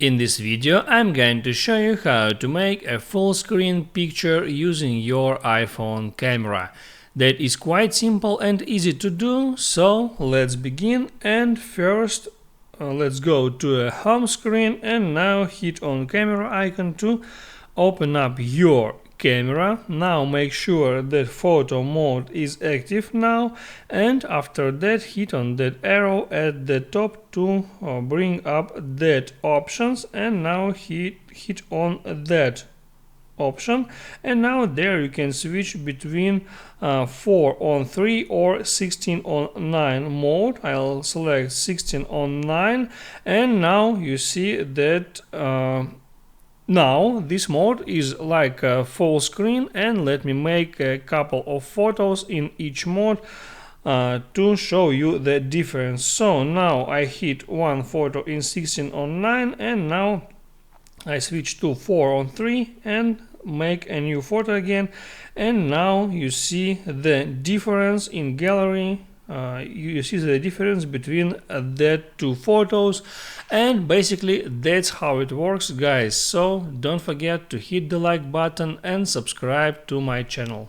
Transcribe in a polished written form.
In this video, I'm going to show you how to make a full screen picture using your iPhone camera. That is quite simple and easy to do, so let's begin. And first, let's go to a home screen and now hit on camera icon to open up your camera. Now make sure that photo mode is active now, and after that hit on that arrow at the top to bring up that options, and now hit on that option, and now there you can switch between 4:3 or 16:9 mode. I'll select 16:9, and now you see that now this mode is like a full screen, and let me make a couple of photos in each mode to show you the difference. So now I hit one photo in 16:9, and now I switch to 4:3 and make a new photo again, and now you see the difference in gallery. You see the difference between that two photos, and basically that's how it works, guys. So don't forget to hit the like button and subscribe to my channel.